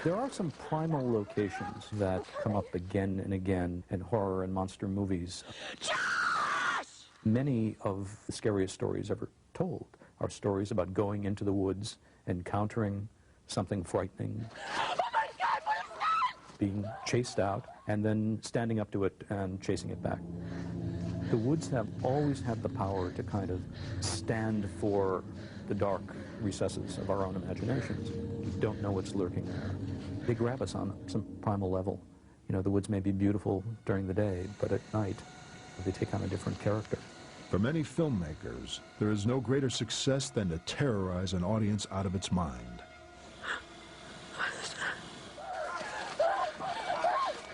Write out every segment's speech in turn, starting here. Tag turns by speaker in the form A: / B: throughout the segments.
A: There are some primal locations that come up again and again in horror and monster movies. Josh! Many of the scariest stories ever told are stories about going into the woods, encountering something frightening, oh my God, what is that? Being chased out, and then standing up to it and chasing it back. The woods have always had the power to kind of stand for the dark recesses of our own imaginations. We don't know what's lurking there. They grab us on some primal level. You know, the woods may be beautiful during the day, but at night, they take on a different character.
B: For many filmmakers, there is no greater success than to terrorize an audience out of its mind.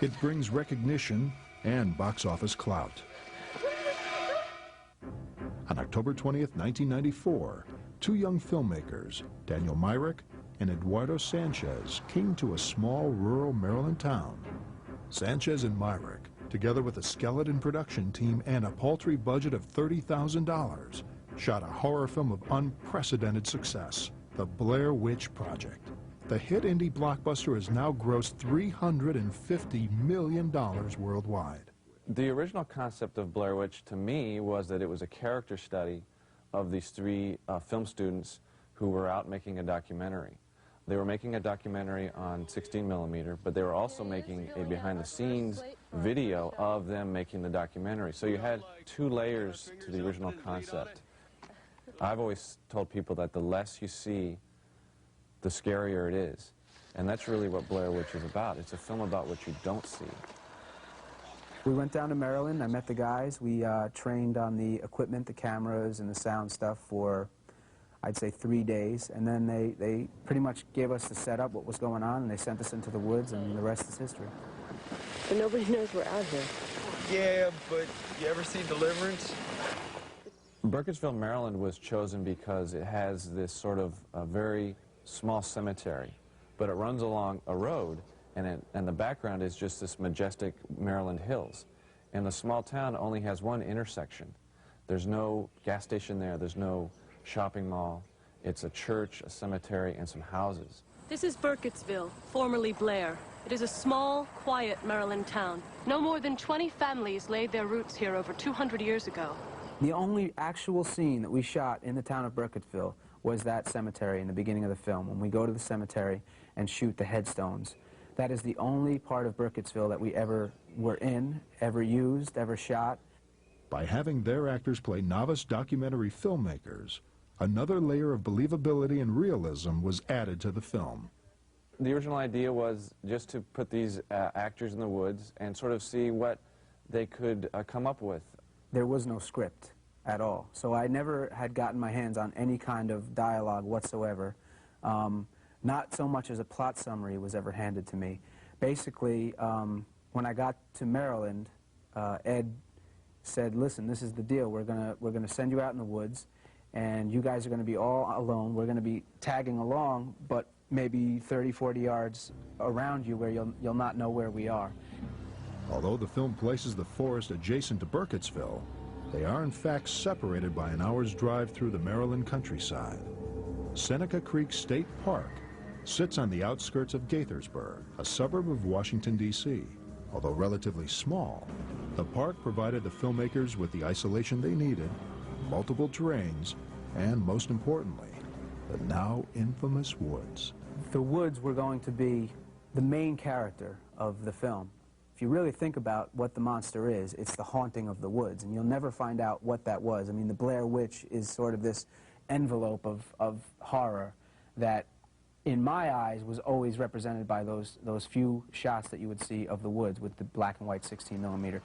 B: It brings recognition and box office clout. On October 20th, 1994, two young filmmakers, Daniel Myrick and Eduardo Sanchez, came to a small rural Maryland town. Sanchez and Myrick, together with a skeleton production team and a paltry budget of $30,000, shot a horror film of unprecedented success, The Blair Witch Project. The hit indie blockbuster has now grossed $350 million worldwide.
C: The original concept of Blair Witch to me was that it was a character study of these three film students who were out making a documentary. They were making a documentary on 16 millimeter, but they were also making a behind-the-scenes video of them making the documentary. So you had two layers to the original concept. I've always told people that the less you see, the scarier it is. And that's really what Blair Witch is about. It's a film about what you don't see.
D: We went down to Maryland. I met the guys. We trained on the equipment, the cameras, and the sound stuff for, I'd say, 3 days. And then they pretty much gave us the setup, what was going on, and they sent us into the woods, and the rest is history.
E: But nobody knows we're out here.
F: Yeah, but you ever see Deliverance?
C: Burkettville, Maryland was chosen because it has this sort of a very small cemetery, but it runs along a road, and the background is just this majestic Maryland hills. And the small town only has one intersection. There's no gas station there, there's no shopping mall. It's a church, a cemetery, and some houses.
G: This is Burkettville, formerly Blair. It is a small, quiet Maryland town. No more than 20 families laid their roots here over 200 years ago.
D: The only actual scene that we shot in the town of Burkettville was that cemetery in the beginning of the film, when we go to the cemetery and shoot the headstones. That is the only part of Burkettville that we ever were in, ever used, ever shot.
B: By having their actors play novice documentary filmmakers, another layer of believability and realism was added to the film.
C: The original idea was just to put these actors in the woods and sort of see what they could come up with.
D: There was no script at all, so I never had gotten my hands on any kind of dialogue whatsoever. Not so much as a plot summary was ever handed to me. Basically, when I got to Maryland, Ed said, listen, this is the deal. We're gonna send you out in the woods, and you guys are going to be all alone. We're going to be tagging along, but maybe 30, 40 yards around you where you'll not know where we are.
B: Although the film places the forest adjacent to Burkettsville, they are in fact separated by an hour's drive through the Maryland countryside. Seneca Creek State Park sits on the outskirts of Gaithersburg, a suburb of Washington, D.C. Although relatively small, the park provided the filmmakers with the isolation they needed, multiple terrains, and most importantly, the now infamous woods.
D: The woods were going to be the main character of the film. If you really think about what the monster is, it's the haunting of the woods, and you'll never find out what that was. I mean, the Blair Witch is sort of this envelope of horror that, in my eyes, was always represented by those few shots that you would see of the woods with the black and white 16 millimeter.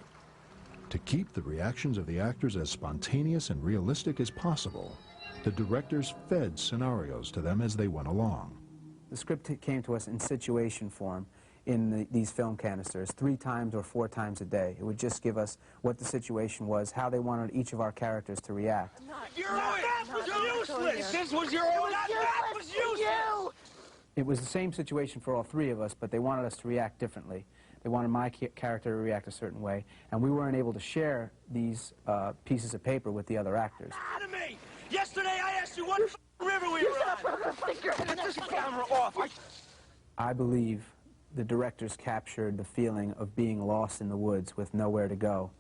B: To keep the reactions of the actors as spontaneous and realistic as possible, the directors fed scenarios to them as they went along.
D: The script came to us in situation form in these film canisters 3 times or 4 times a day. It would just give us what the situation was, how they wanted each of our characters to react.
F: That was useless! This was your own... That was useless!
D: It was the same situation for all 3 of us, but they wanted us to react differently. They wanted my character to react a certain way, and we weren't able to share these pieces of paper with the other actors.
F: Out of me! Yesterday I asked you what river we were on! Get this camera off!
D: I believe the directors captured the feeling of being lost in the woods with nowhere to go.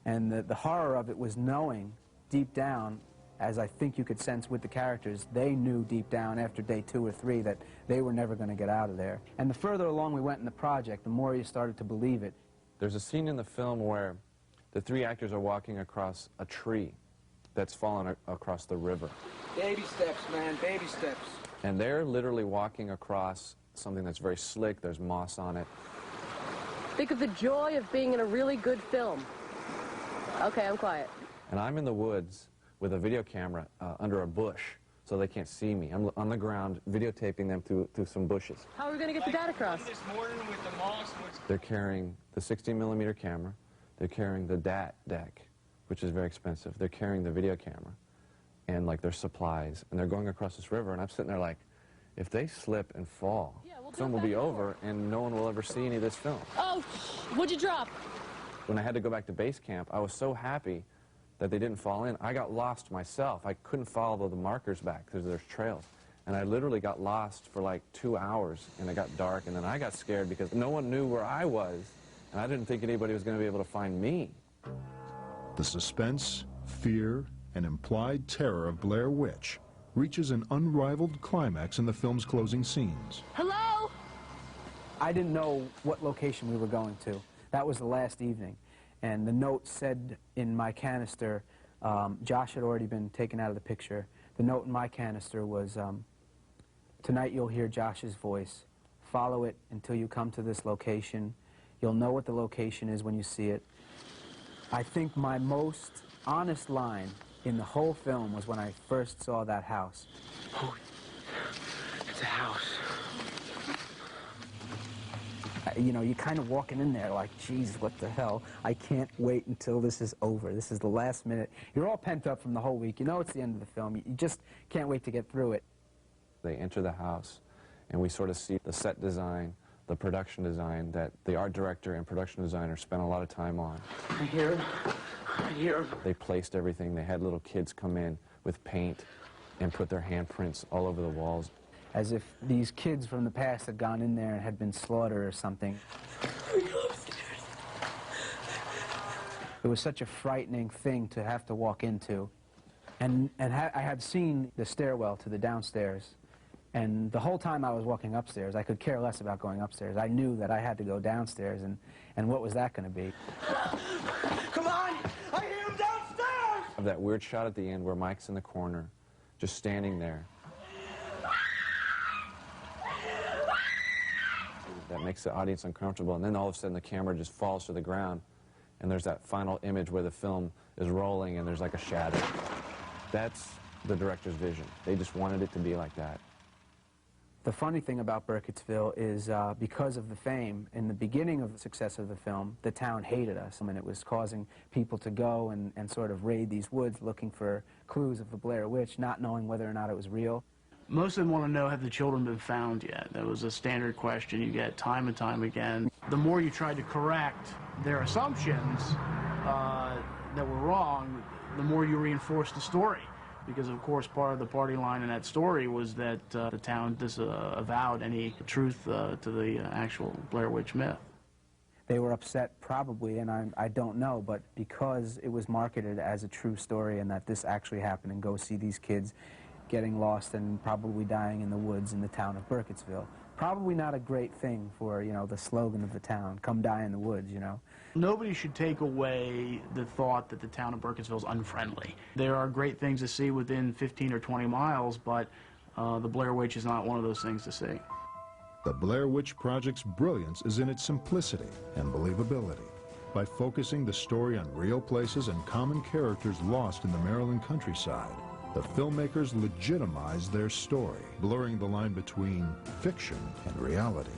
D: And the horror of it was knowing deep down, as I think you could sense with the characters, they knew deep down after day 2 or 3 that they were never going to get out of there. And the further along we went in the project, the more you started to believe it.
C: There's a scene in the film where the 3 actors are walking across a tree that's fallen across the river.
D: Baby steps, man, baby steps.
C: And they're literally walking across something that's very slick. There's moss on it.
E: Think of the joy of being in a really good film. Okay, I'm quiet.
C: And I'm in the woods with a video camera under a bush so they can't see me. I'm on the ground videotaping them through some bushes.
E: How are we going to get the data across?
C: They're carrying the 60mm camera. They're carrying the DAT deck, which is very expensive. They're carrying the video camera and like their supplies. And they're going across this river, and I'm sitting there like, if they slip and fall, the film will be over and no one will ever see any of this film.
E: Oh, what'd you drop?
C: When I had to go back to base camp, I was so happy that they didn't fall in. I got lost myself. I couldn't follow the markers back because there's trails. And I literally got lost for like 2 hours, and it got dark, and then I got scared because no one knew where I was, and I didn't think anybody was going to be able to find me.
B: The suspense, fear, and implied terror of Blair Witch reaches an unrivaled climax in the film's closing scenes.
E: Hello?
D: I didn't know what location we were going to. That was the last evening. And the note said in my canister, Josh had already been taken out of the picture. The note in my canister was, tonight you'll hear Josh's voice. Follow it until you come to this location. You'll know what the location is when you see it. I think my most honest line in the whole film was when I first saw that house.
F: Oh, it's a house.
D: You know, you're kind of walking in there like, geez, what the hell? I can't wait until this is over. This is the last minute. You're all pent up from the whole week. You know it's the end of the film. You just can't wait to get through it.
C: They enter the house, and we sort of see the set design, the production design that the art director and production designer spent a lot of time on.
F: I hear him. I hear him.
C: They placed everything. They had little kids come in with paint and put their handprints all over the walls.
D: As if these kids from the past had gone in there and had been slaughtered or something. It was such a frightening thing to have to walk into. And I had seen the stairwell to the downstairs. And the whole time I was walking upstairs, I could care less about going upstairs. I knew that I had to go downstairs, and what was that going to be?
F: Come on! I hear him downstairs!
C: That weird shot at the end where Mike's in the corner, just standing there. That makes the audience uncomfortable, and then all of a sudden the camera just falls to the ground, and there's that final image where the film is rolling and there's like a shadow. That's the director's vision. They just wanted it to be like that.
D: The funny thing about Burkettville is because of the fame, in the beginning of the success of the film, the town hated us. I mean, it was causing people to go and sort of raid these woods looking for clues of the Blair Witch, not knowing whether or not it was real.
H: Most of them want to know, have the children been found yet? That was a standard question you get time and time again. The more you tried to correct their assumptions that were wrong, the more you reinforced the story. Because, of course, part of the party line in that story was that the town disavowed any truth to the actual Blair Witch myth.
D: They were upset probably, and I don't know, but because it was marketed as a true story and that this actually happened, and go see these kids getting lost and probably dying in the woods in the town of Burkettville. Probably not a great thing for, you know, the slogan of the town, come die in the woods, you know.
H: Nobody should take away the thought that the town of Burkettville is unfriendly. There are great things to see within 15 or 20 miles, but the Blair Witch is not one of those things to see.
B: The Blair Witch Project's brilliance is in its simplicity and believability. By focusing the story on real places and common characters lost in the Maryland countryside, the filmmakers legitimized their story, blurring the line between fiction and reality.